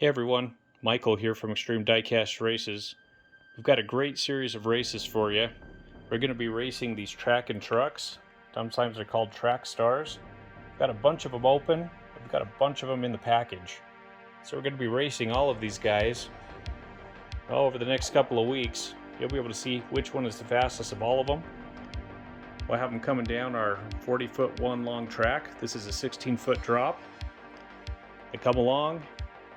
Hey everyone, Michael here from Extreme Diecast Races. We've got a great series of races for you. We're going to be racing these Trackin Trucks. Sometimes they're called Track Stars. We've got a bunch of them open. We've got a bunch of them in the package. So we're going to be racing all of these guys over the next couple of weeks. You'll be able to see which one is the fastest of all of them. We'll have them coming down our 40-foot one long track. This is a 16-foot drop. They come along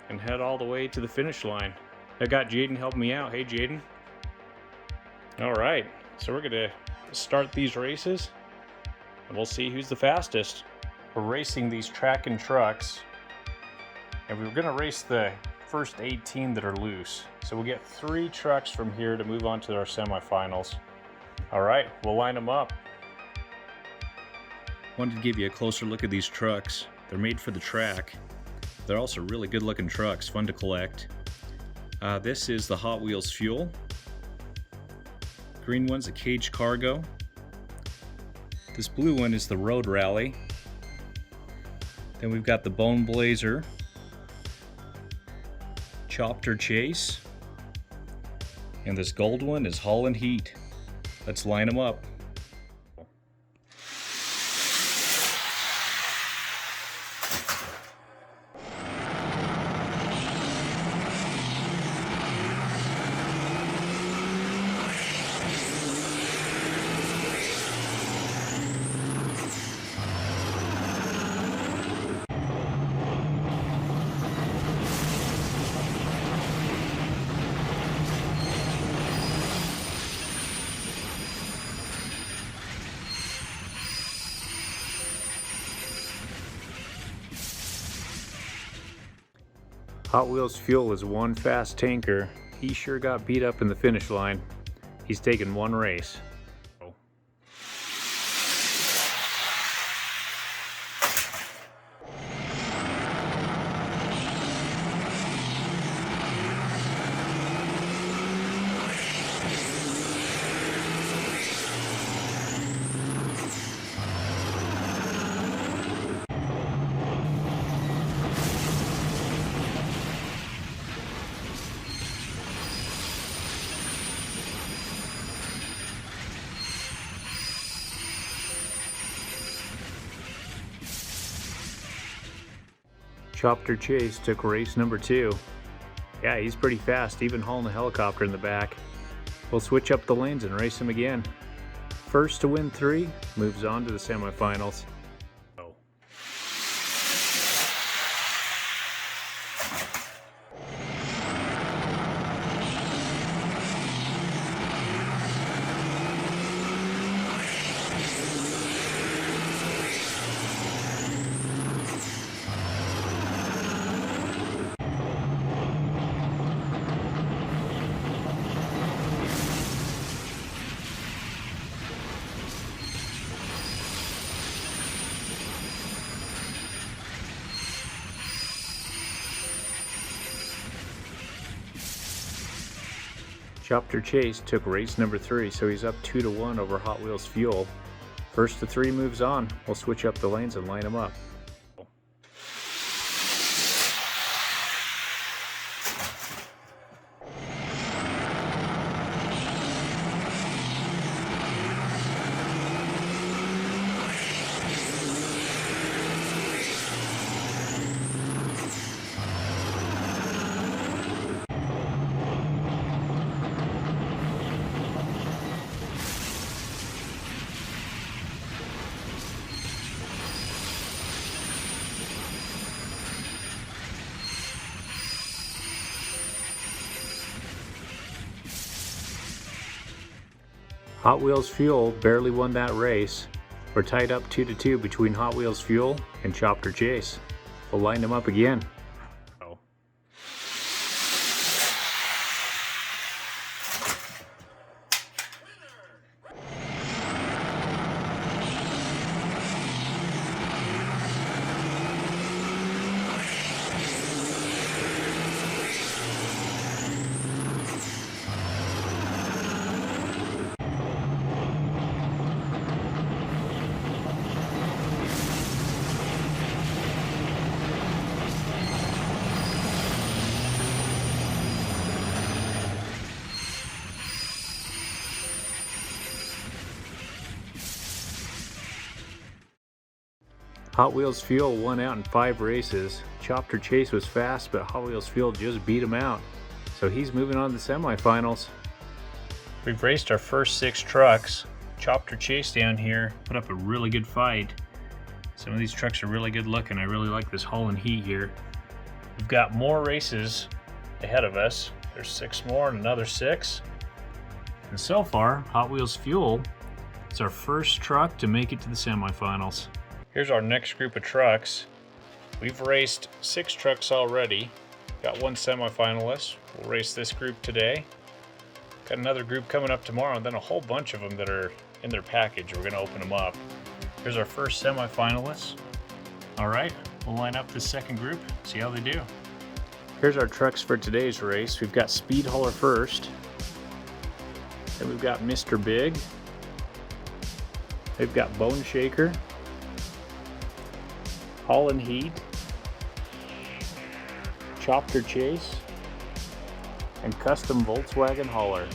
and head all the way to the finish line. I got Jaden helping me out. Hey Jaden. Alright, so we're gonna start these races and we'll see who's the fastest. We're racing these Trackin Trucks and we're gonna race the first 18 that are loose. So we'll get 3 trucks from here to move on to our semifinals. Alright, we'll line them up. Wanted to give you a closer look at these trucks. They're made for the track. They're also really good looking trucks, fun to collect. This is the Hot Wheels Fuel. Green one's a Cage Cargo. This blue one is the Road Rally. Then we've got the Bone Blazer, Chopper Chase, and this gold one is Holland Heat. Let's line them up. Hot Wheels Fuel is one fast tanker. He sure got beat up in the finish line. He's taken one race. Chopper Chase took race number 2. Yeah, he's pretty fast, even hauling a helicopter in the back. We'll switch up the lanes and race him again. First to win 3 moves on to the semifinals. Chopper Chase took race number 3, so he's up 2-1 over Hot Wheels Fuel. First to 3 moves on. We'll switch up the lanes and line them up. Hot Wheels Fuel barely won that race. We're tied up 2-2 between Hot Wheels Fuel and Chopper Chase. We'll line them up again. Hot Wheels Fuel won out in 5 races. Chopper Chase was fast, but Hot Wheels Fuel just beat him out. So he's moving on to the semifinals. We've raced our first 6 trucks. Chopper Chase down here put up a really good fight. Some of these trucks are really good looking. I really like this Hull and Heat here. We've got more races ahead of us. There's 6 more and another 6. And so far, Hot Wheels Fuel is our first truck to make it to the semifinals. Here's our next group of trucks. We've raced 6 trucks already. Got 1 semifinalist. We'll race this group today. Got another group coming up tomorrow, and then a whole bunch of them that are in their package. We're gonna open them up. Here's our first semifinalists. All right, we'll line up this second group, see how they do. Here's our trucks for today's race. We've got Speed Hauler first. Then we've got Mr. Big. We've got Bone Shaker. Hull and Heat, Chopper Chase, and Custom Volkswagen Hauler.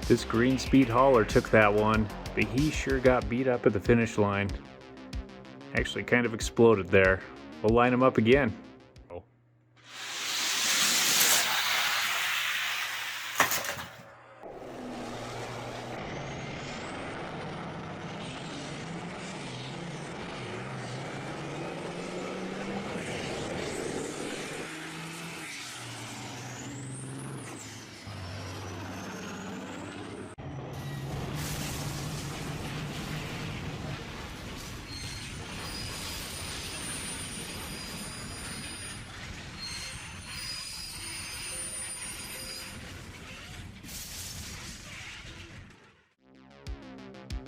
This green Speed Hauler took that one, but he sure got beat up at the finish line. Actually kind of exploded there. We'll line him up again.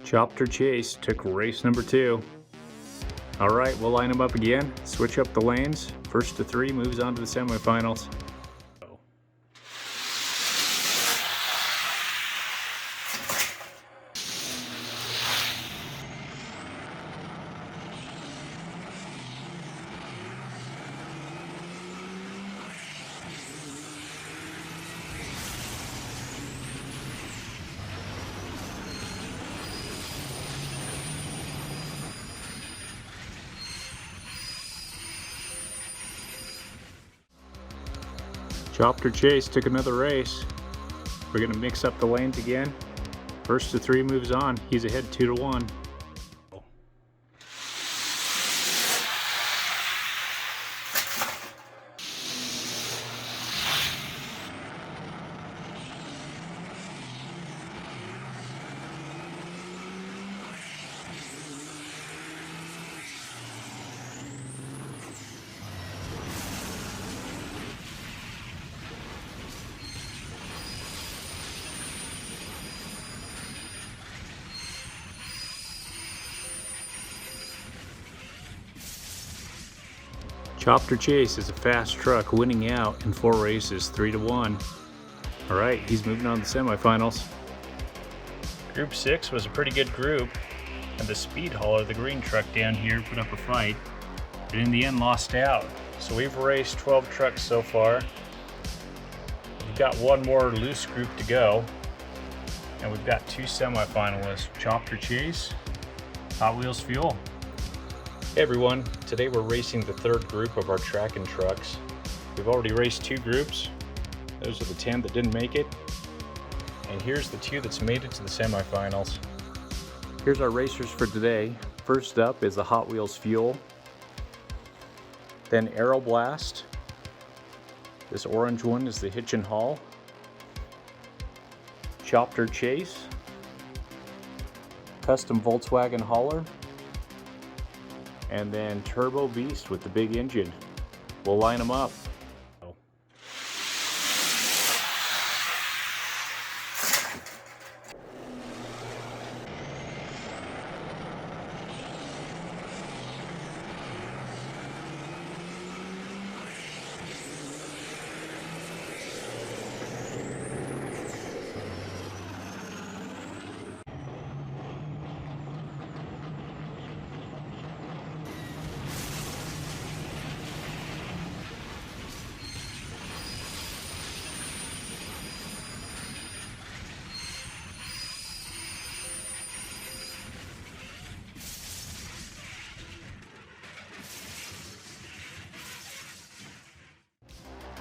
Chopper Chase took race number 2. Alright, we'll line them up again, switch up the lanes. First to 3 moves on to the semifinals. Chopper Chase took another race. We're going to mix up the lanes again. First to 3 moves on. He's ahead 2-1. Chopper Chase is a fast truck, winning out in 4 races, 3-1. All right, he's moving on to the semifinals. Group 6 was a pretty good group, and the Speed Hauler, the green truck down here, put up a fight, but in the end lost out. So we've raced 12 trucks so far. We've got 1 more loose group to go, and we've got 2 semifinalists, Chopper Chase, Hot Wheels Fuel. Hey everyone, today we're racing the 3rd group of our Trackin Trucks. We've already raced 2 groups. Those are the 10 that didn't make it. And here's the 2 that's made it to the semifinals. Here's our racers for today. First up is the Hot Wheels Fuel. Then Aeroblast. This orange one is the Hitch and Haul. Chopper Chase. Custom Volkswagen Hauler. And then Turbo Beast with the big engine. We'll line them up.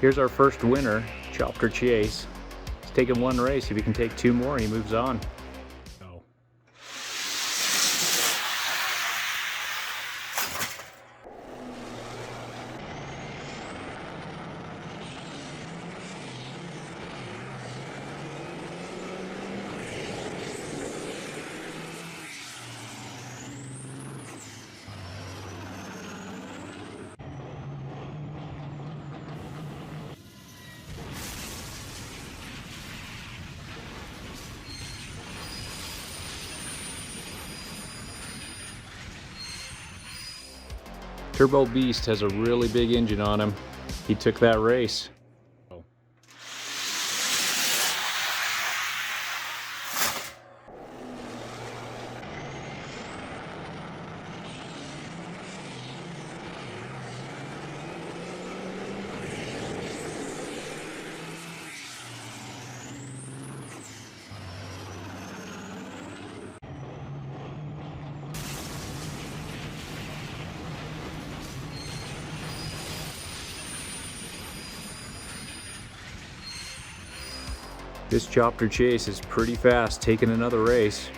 Here's our first winner, Chopper Chase. He's taken one race. If he can take two more, he moves on. Turbo Beast has a really big engine on him. He took that race. This Chopper Chase is pretty fast, taking another race.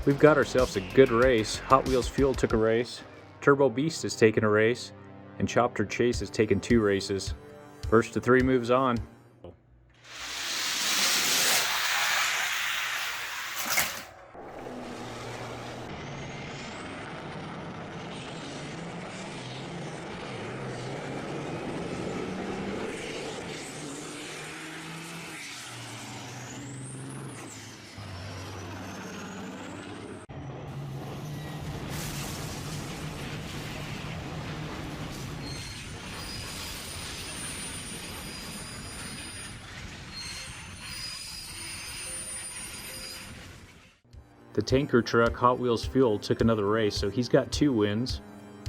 We've got ourselves a good race. Hot Wheels Fuel took a race, Turbo Beast has taken a race, and Chopper Chase has taken two races. First to three moves on. The tanker truck Hot Wheels Fuel took another race, so he's got two wins.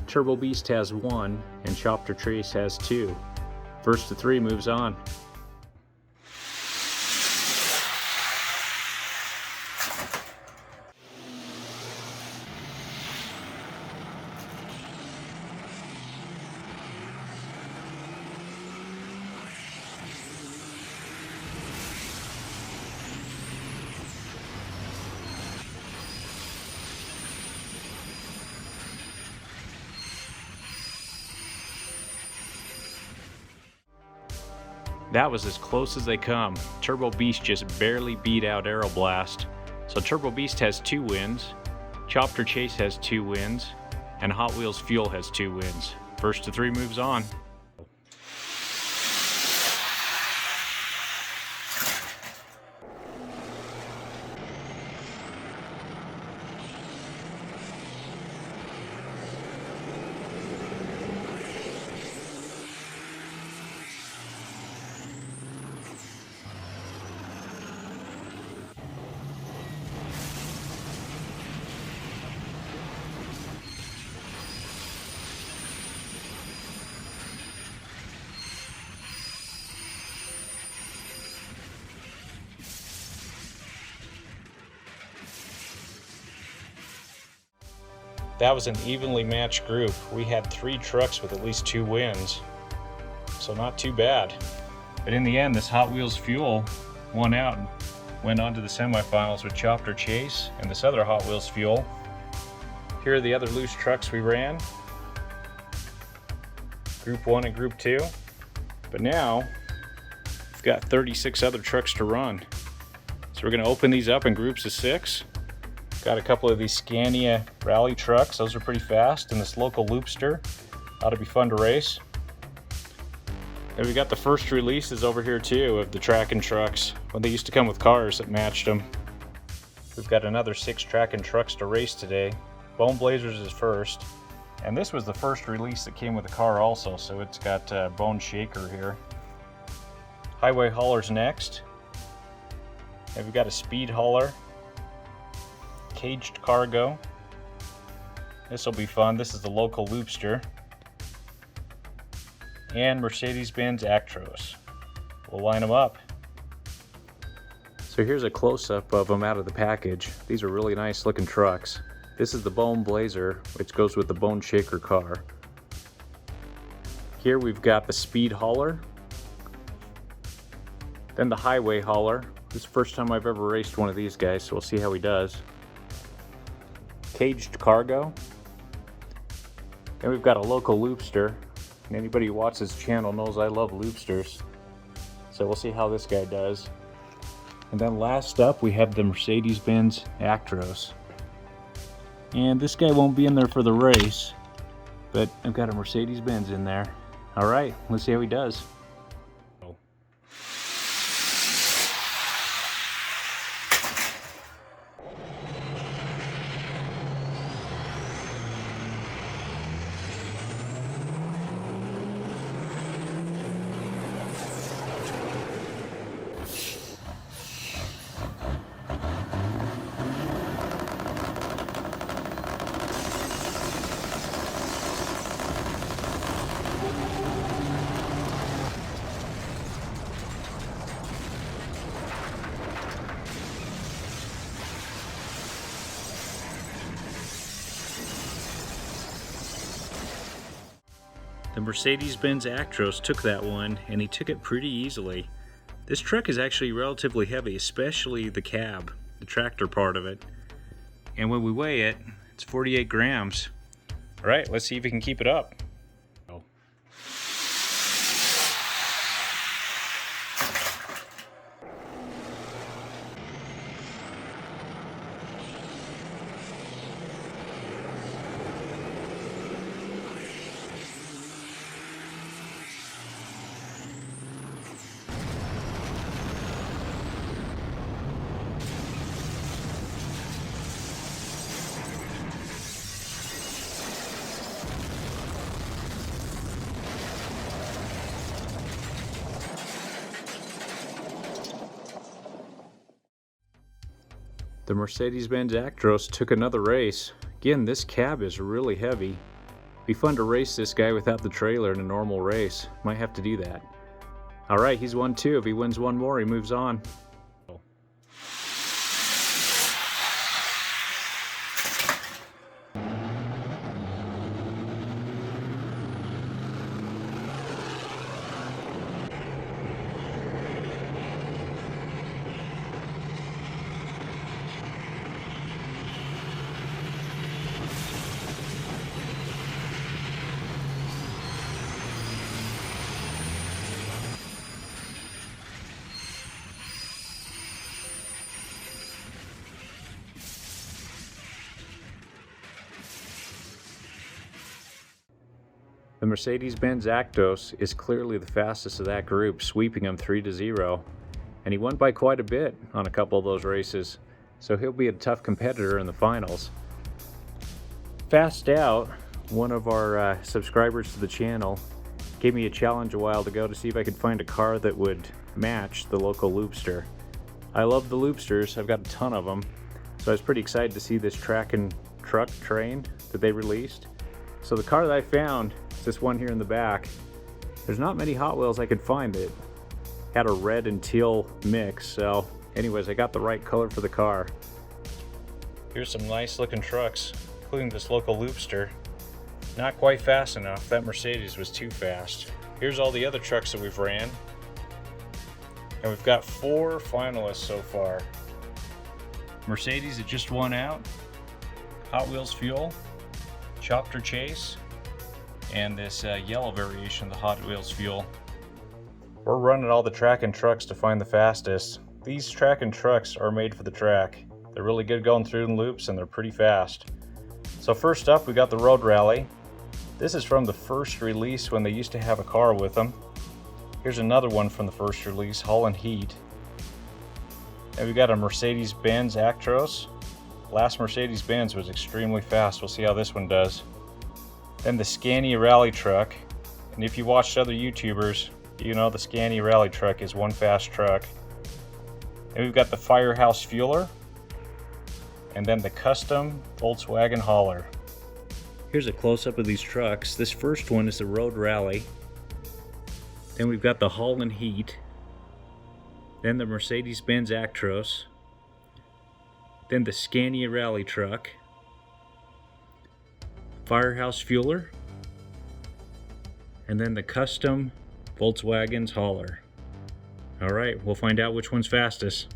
Turbo Beast has one, and Chopper Chase has two. First to three moves on. That was as close as they come. Turbo Beast just barely beat out Aeroblast. So Turbo Beast has two wins, Chopper Chase has two wins, and Hot Wheels Fuel has two wins. First to three moves on. That was an evenly matched group. We had three trucks with at least two wins, so not too bad. But in the end, this Hot Wheels Fuel won out and went on to the semifinals with Chopper Chase and this other Hot Wheels Fuel. Here are the other loose trucks we ran. Group 1 and Group 2. But now, we've got 36 other trucks to run. So we're going to open these up in groups of 6. Got a couple of these Scania rally trucks. Those are pretty fast. And this local Loopster. Ought to be fun to race. And we got the first releases over here too of the Trackin Trucks, when they used to come with cars that matched them. We've got another 6 Trackin Trucks to race today. Bone Blazers is first. And this was the first release that came with the car also, so it's got Bone Shaker here. Highway Hauler's next. And we've got a Speed Hauler. Caged Cargo. This will be fun. This is the local Loopster. And Mercedes-Benz Actros. We'll line them up. So here's a close-up of them out of the package. These are really nice looking trucks. This is the Bone Blazer, which goes with the Bone Shaker car. Here we've got the Speed Hauler. Then the Highway Hauler. This is the first time I've ever raced one of these guys, so we'll see how he does. Caged Cargo. Then we've got a local Loopster. And anybody who watches this channel knows I love Loopsters. So we'll see how this guy does. And then last up we have the Mercedes-Benz Actros. And this guy won't be in there for the race, but I've got a Mercedes-Benz in there. All right, let's see how he does. The Mercedes-Benz Actros took that one, and he took it pretty easily. This truck is actually relatively heavy, especially the cab, the tractor part of it. And when we weigh it, it's 48 grams. All right, let's see if we can keep it up. The Mercedes-Benz Actros took another race. Again, this cab is really heavy. Be fun to race this guy without the trailer in a normal race. Might have to do that. All right, he's won two. If he wins one more, he moves on. The Mercedes-Benz Actros is clearly the fastest of that group, sweeping him 3-0. And he won by quite a bit on a couple of those races, so he'll be a tough competitor in the finals. Fast Out, one of our subscribers to the channel, gave me a challenge a while ago to see if I could find a car that would match the local Loopster. I love the Loopsters, I've got a ton of them, so I was pretty excited to see this Trackin Truck train that they released. So the car that I found is this one here in the back. There's not many Hot Wheels I could find that had a red and teal mix, so anyways, I got the right color for the car. Here's some nice looking trucks, including this local Loopster. Not quite fast enough, that Mercedes was too fast. Here's all the other trucks that we've ran. And we've got 4 finalists so far. Mercedes that just won out, Hot Wheels Fuel, Chopper Chase, and this yellow variation of the Hot Wheels Fuel. We're running all the Trackin trucks to find the fastest. These Trackin trucks are made for the track. They're really good going through the loops and they're pretty fast. So first up we got the Road Rally. This is from the first release when they used to have a car with them. Here's another one from the first release, Hull and Heat. And we got a Mercedes-Benz Actros. Last Mercedes-Benz was extremely fast. We'll see how this one does. Then the Scania Rally Truck. And if you watched other YouTubers, you know the Scania Rally Truck is one fast truck. Then we've got the Firehouse Fueler. And then the custom Volkswagen hauler. Here's a close-up of these trucks. This first one is the Road Rally. Then we've got the Holland Heat. Then the Mercedes-Benz Actros. Then the Scania Rally Truck. Firehouse Fueler. And then the custom Volkswagen's hauler. Alright, we'll find out which one's fastest.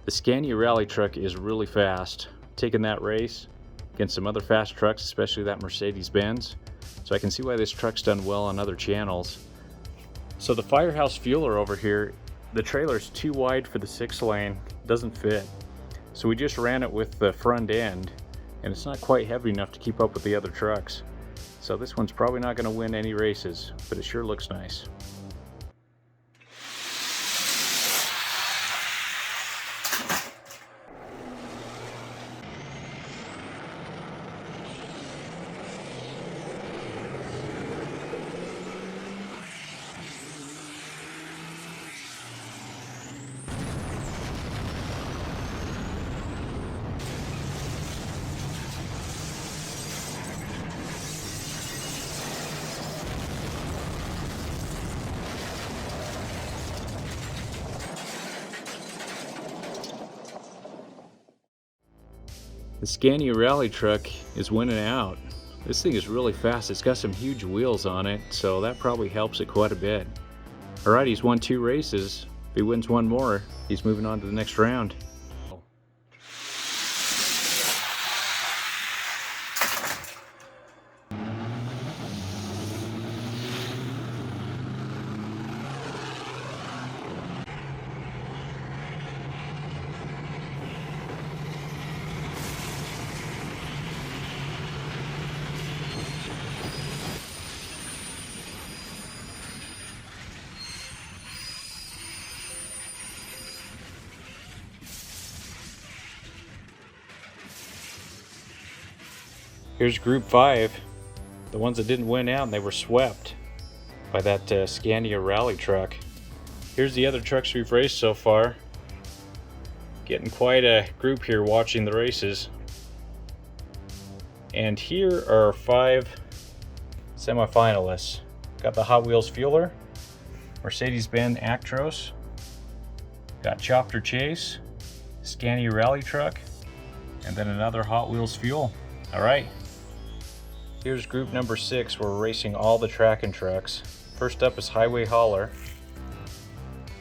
The Scania Rally Truck is really fast. Taking that race against some other fast trucks, especially that Mercedes-Benz. So I can see why this truck's done well on other channels. So the Firehouse Fueler over here, the trailer's too wide for the 6-lane, doesn't fit. So we just ran it with the front end, and it's not quite heavy enough to keep up with the other trucks. So this one's probably not going to win any races, but it sure looks nice. The Scania Rally Truck is winning out. This thing is really fast. It's got some huge wheels on it, so that probably helps it quite a bit. Alright, he's won 2 races. If he wins one more, he's moving on to the next round. Here's Group 5, the ones that didn't win out and they were swept by that Scania Rally Truck. Here's the other trucks we've raced so far. Getting quite a group here watching the races. And here are our 5 semifinalists. Got the Hot Wheels Fueler, Mercedes-Benz Actros, got Chopper Chase, Scania Rally Truck, and then another Hot Wheels Fuel. Alright. Here's group number 6, where we're racing all the Trackin trucks. First up is Highway Hauler.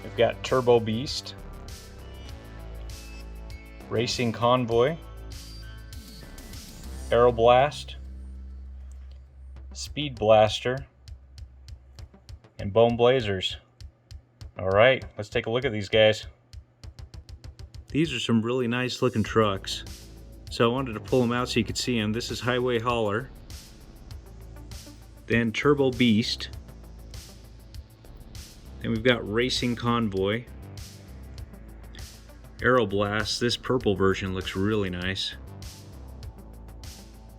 We've got Turbo Beast, Racing Convoy, Aeroblast, Speed Blaster, and Bone Blazers. Alright, let's take a look at these guys. These are some really nice looking trucks. So I wanted to pull them out so you could see them. This is Highway Hauler. Then Turbo Beast. Then we've got Racing Convoy. Aeroblast. This purple version looks really nice.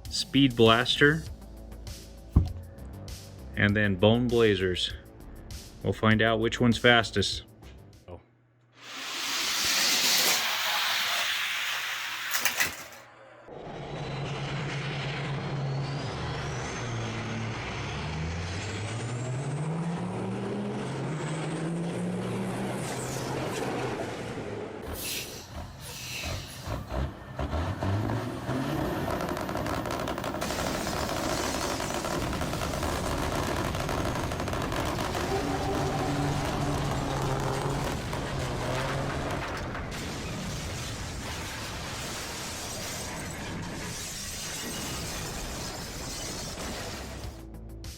Speed Blaster. And then Bone Blazers. We'll find out which one's fastest.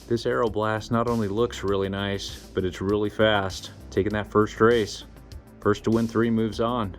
This Aeroblast not only looks really nice, but it's really fast. Taking that first race. First to win 3 moves on.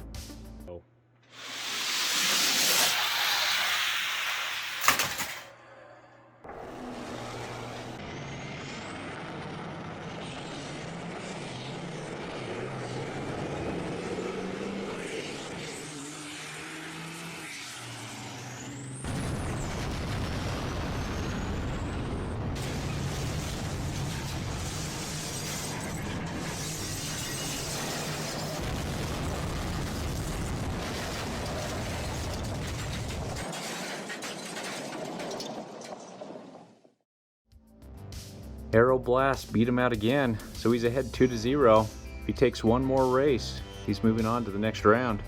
Aeroblast beat him out again, so he's ahead 2-0. If he takes one more race, he's moving on to the next round.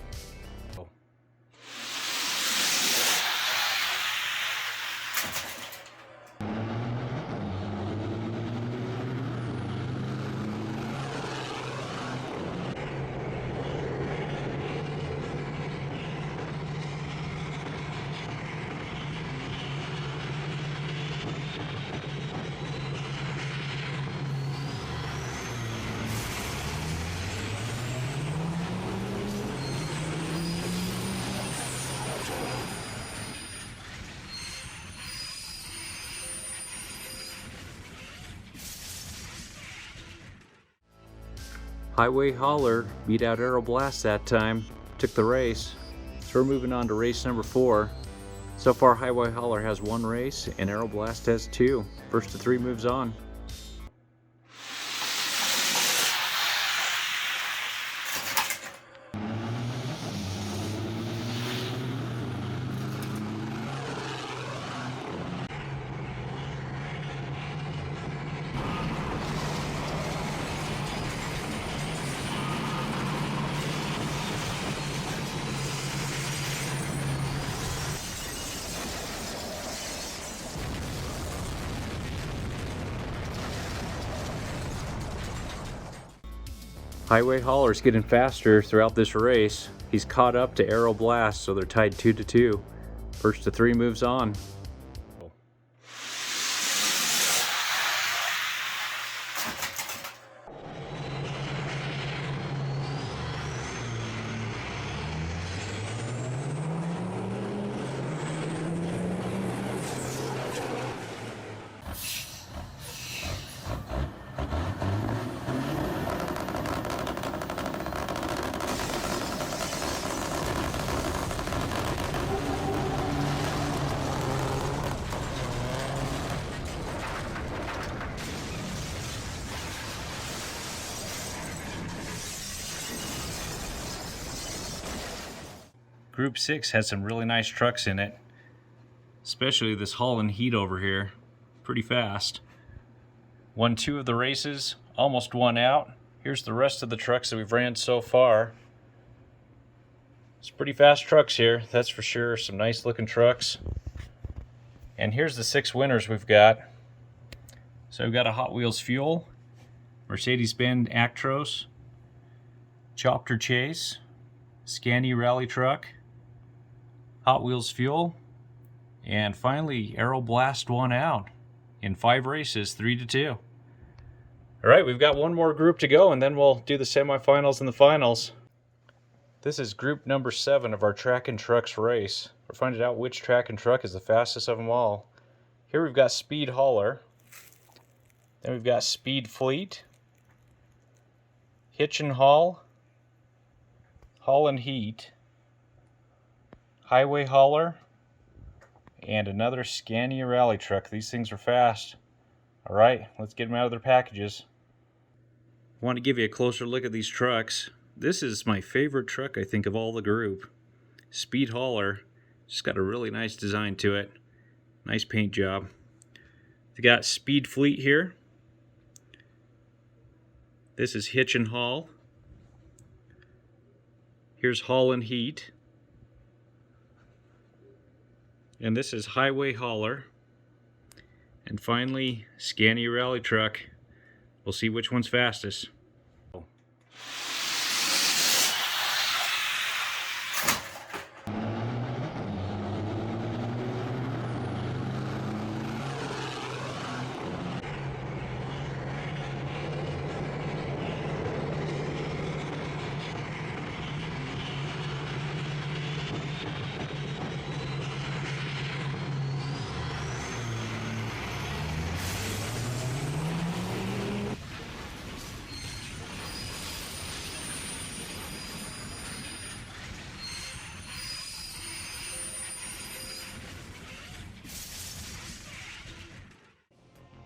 Highway Hauler beat out Aeroblast that time, took the race. So we're moving on to race number 4. So far Highway Hauler has 1 race and Aeroblast has 2. First to 3 moves on. Highway Hauler's getting faster throughout this race. He's caught up to Aeroblast, so they're tied 2-2. First to 3 moves on. Group 6 has some really nice trucks in it, especially this Holland Heat over here. Pretty fast. Won 2 of the races, almost won out. Here's the rest of the trucks that we've ran so far. It's pretty fast trucks here, that's for sure. Some nice looking trucks. And here's the 6 winners we've got. So we've got a Hot Wheels Fuel, Mercedes-Benz Actros, Chopper Chase, Scania Rally Truck, Hot Wheels Fuel, and finally Aeroblast won out in 5 races, 3-2. All right, we've got one more group to go and then we'll do the semifinals and the finals. This is group number 7 of our Trackin Trucks race. We're finding out which Trackin Truck is the fastest of them all. Here we've got Speed Hauler, then we've got Speed Fleet, Hitch and Haul, Holland Heat, Highway Hauler, and another Scania Rally Truck. These things are fast. Alright, let's get them out of their packages. I want to give you a closer look at these trucks. This is my favorite truck, I think, of all the group. Speed Hauler. Just got a really nice design to it. Nice paint job. We got Speed Fleet here. This is Hitch and Haul. Here's Holland Heat. And this is Highway Hauler. And finally, Scania Rally Truck. We'll see which one's fastest.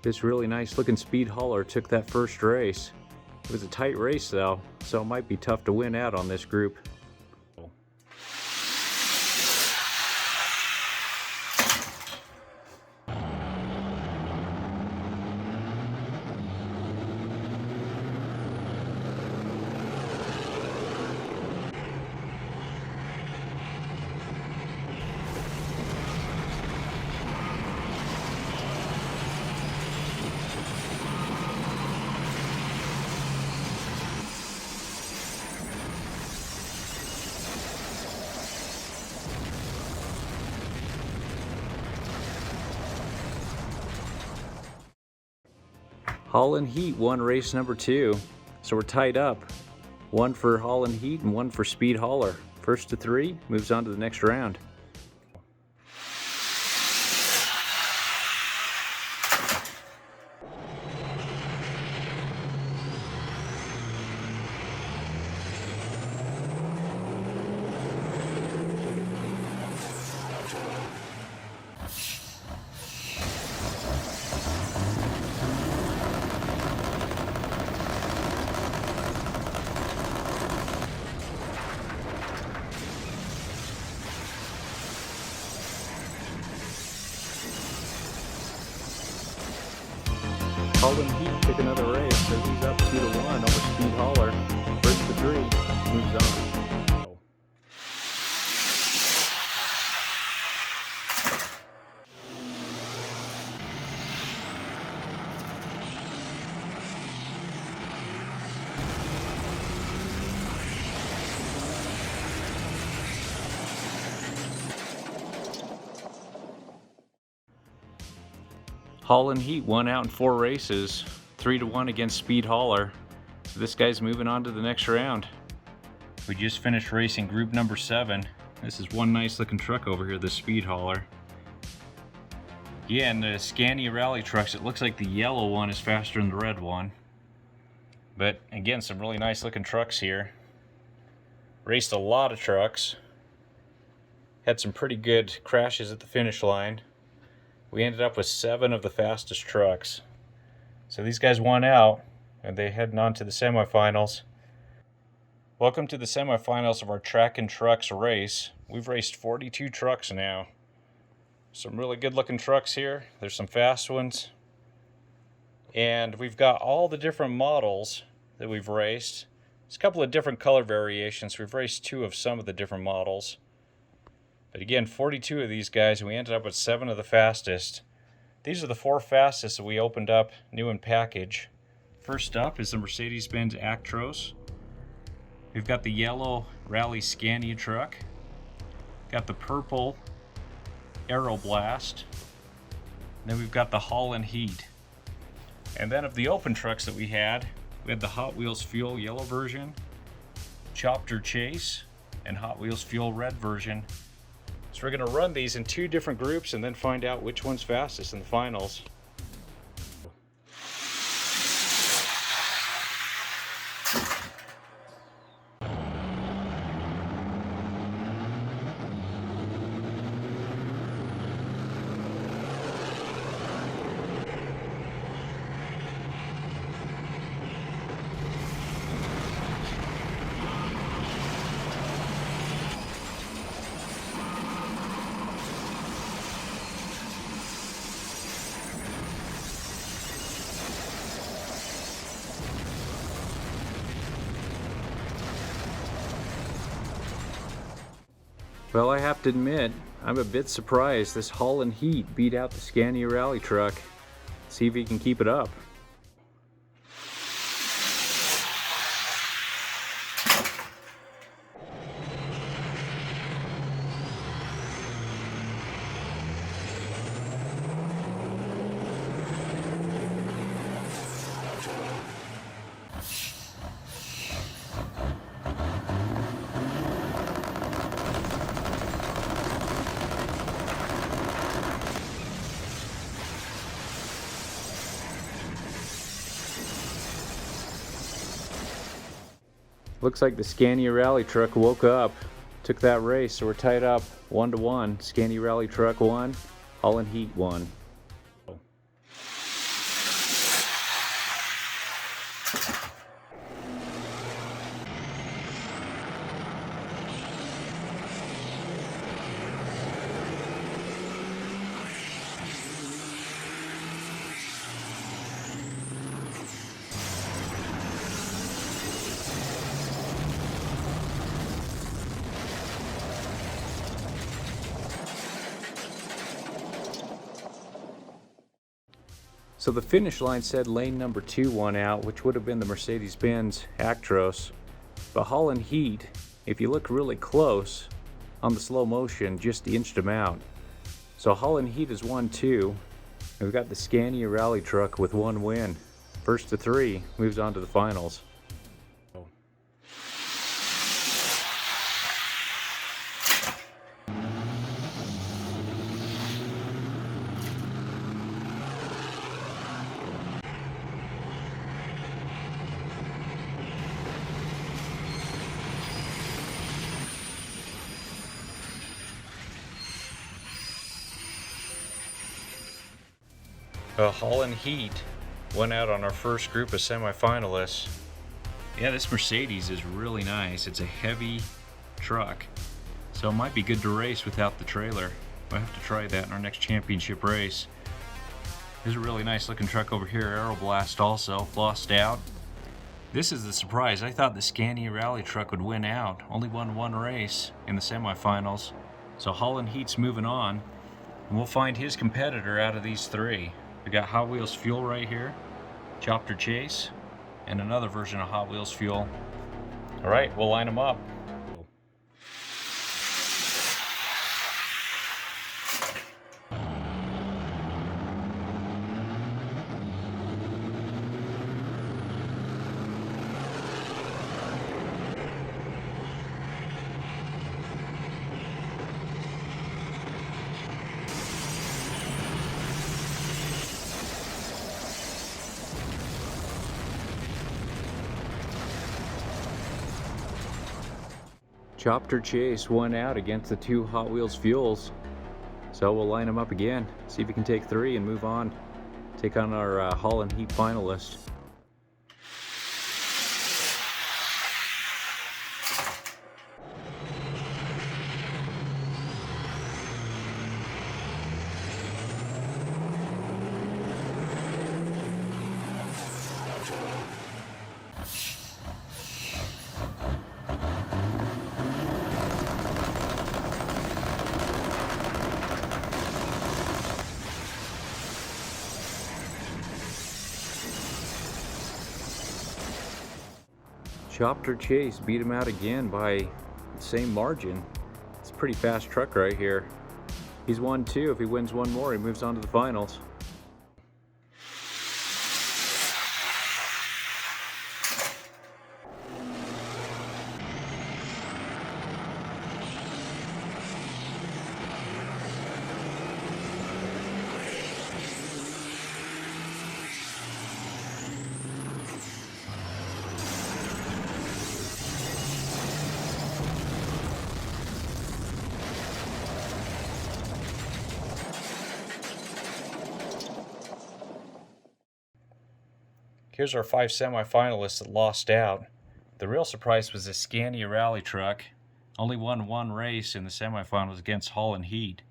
This really nice looking speed hauler took that first race. It was a tight race though, so it might be tough to win out on this group. Holland Heat won race number 2, so we're tied up. 1 for Holland Heat and 1 for Speed Hauler. First to 3 moves on to the next round. Holland Heat took another race, so he's up 2-1 over Speed Hauler. First to 3 moves on. Holland Heat won out in 4 races, 3-1 against Speed Hauler. This guy's moving on to the next round. We just finished racing group number 7. This is one nice looking truck over here, the Speed Hauler. Yeah, and the Scania Rally trucks, it looks like the yellow one is faster than the red one. But again, some really nice looking trucks here. Raced a lot of trucks. Had some pretty good crashes at the finish line. We ended up with 7 of the fastest trucks. So these guys won out, and they're heading on to the semifinals. Welcome to the semifinals of our Trackin Trucks race. We've raced 42 trucks now. Some really good looking trucks here. There's some fast ones. And we've got all the different models that we've raced. There's a couple of different color variations. We've raced 2 of some of the different models. But again, 42 of these guys, and we ended up with 7 of the fastest. These are the 4 fastest that we opened up new in package. First up is the Mercedes-Benz Actros. We've got the yellow Rally Scania truck. Got the purple Aeroblast. Then we've got the Holland Heat. And then of the open trucks that we had the Hot Wheels Fuel yellow version, Chopper Chase, and Hot Wheels Fuel red version. So we're going to run these in 2 different groups and then find out which one's fastest in the finals. Well, I have to admit, I'm a bit surprised this Holland Heat beat out the Scania Rally truck. See if he can keep it up. Looks like the Scania Rally truck woke up, took that race, so we're tied up 1-1. Scania Rally truck won, Holland Heat won. So the finish line said lane number 2 won out, which would have been the Mercedes-Benz Actros. But Holland Heat, if you look really close on the slow motion, just inched him out. So Holland Heat has won 2. And we've got the Scania Rally Truck with 1 win. First to 3 moves on to the finals. Holland Heat went out on our first group of semifinalists. Yeah, this Mercedes is really nice. It's a heavy truck, so it might be good to race without the trailer. We'll have to try that in our next championship race. There's a really nice looking truck over here, Aeroblast also, lost out. This is the surprise. I thought the Scania Rally Truck would win out. Only won 1 race in the semifinals. So Holland Heat's moving on, and we'll find his competitor out of these 3. We got Hot Wheels Fuel right here, Chopper Chase, and another version of Hot Wheels Fuel. All right, we'll line them up. Chopper Chase won out against the 2 Hot Wheels Fuels. So we'll line them up again, see if we can take 3 and move on. Take on our Holland Heat finalist. Chopper Chase beat him out again by the same margin. It's a pretty fast truck right here. He's won 2. If he wins 1 more, he moves on to the finals. Here's our 5 semifinalists that lost out. The real surprise was the Scania Rally Truck. Only won 1 race in the semifinals against Holland Heat.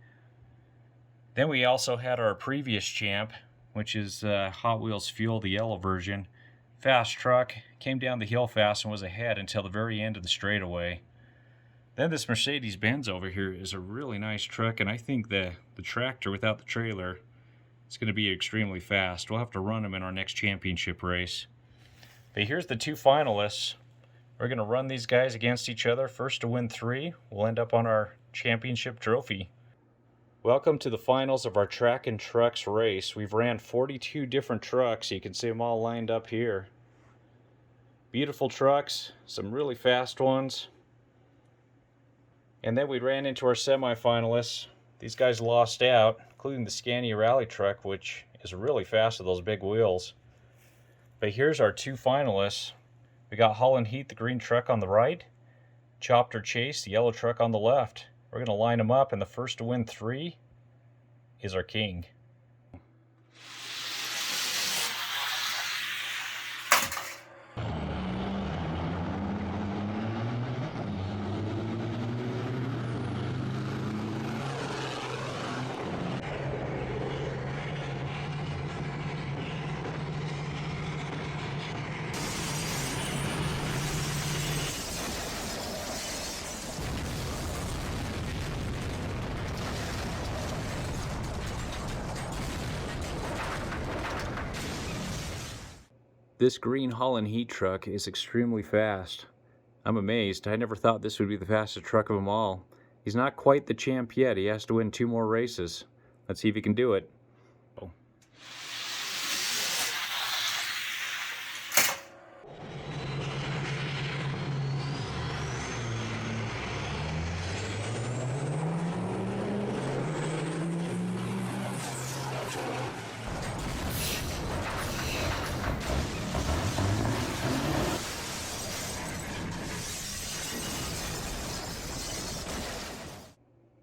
Then we also had our previous champ, which is Hot Wheels Fuel, the yellow version. Fast truck, came down the hill fast and was ahead until the very end of the straightaway. Then this Mercedes-Benz over here is a really nice truck, and I think the tractor without the trailer, it's going to be extremely fast. We'll have to run them in our next championship race. But here's the 2 finalists. We're going to run these guys against each other. First to win 3 will end up on our championship trophy. Welcome to the finals of our Trackin Trucks race. We've ran 42 different trucks. You can see them all lined up here. Beautiful trucks, some really fast ones. And then we ran into our semifinalists. These guys lost out, including the Scania Rally Truck, which is really fast with those big wheels. But here's our 2 finalists. We got Holland Heat, the green truck on the right, Chopper Chase, the yellow truck on the left. We're going to line them up, and the first to win 3 is our king. This green Holland Heat truck is extremely fast. I'm amazed. I never thought this would be the fastest truck of them all. He's not quite the champ yet. He has to win 2 more races. Let's see if he can do it.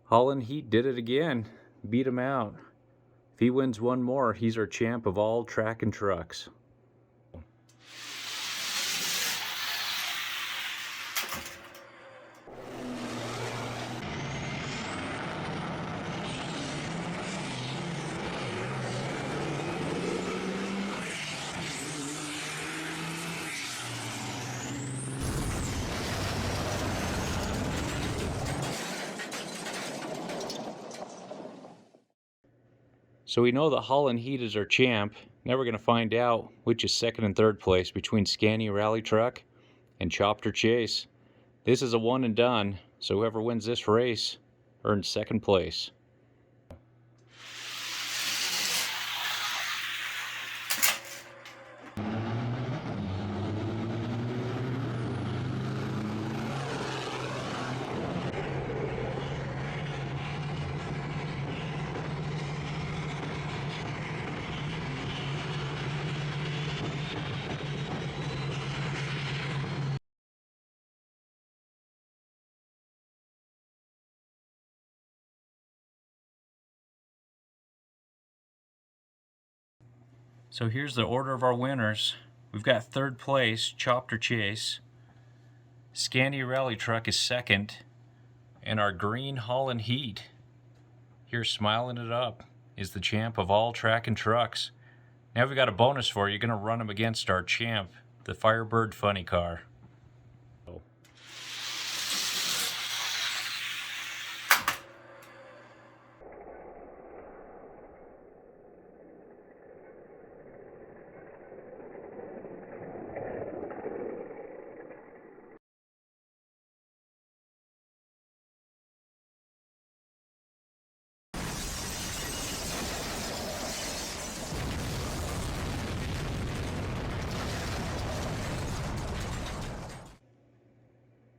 Holland Heat did it again. Beat him out. If he wins 1 more, he's our champ of all trackin' trucks. So we know that Holland Heat is our champ. Now we're going to find out which is 2nd and 3rd place between Scania Rally Truck and Chopper Chase. This is a one and done, so whoever wins this race earns 2nd place. So here's the order of our winners. We've got 3rd place, Chopper Chase. Scania Rally Truck is 2nd. And our green Holland Heat, here smiling it up, is the champ of all trackin' trucks. Now we've got a bonus for you. You're going to run him against our champ, the Firebird Funny Car.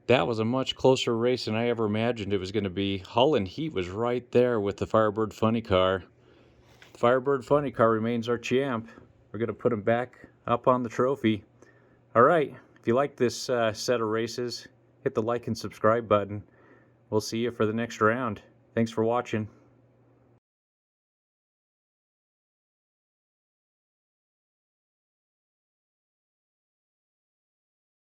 That was a much closer race than I ever imagined it was going to be. Holland Heat was right there with the Firebird Funny Car. Firebird Funny Car remains our champ. We're going to put him back up on the trophy. All right, if you like this set of races, hit the like and subscribe button. We'll see you for the next round. Thanks for watching.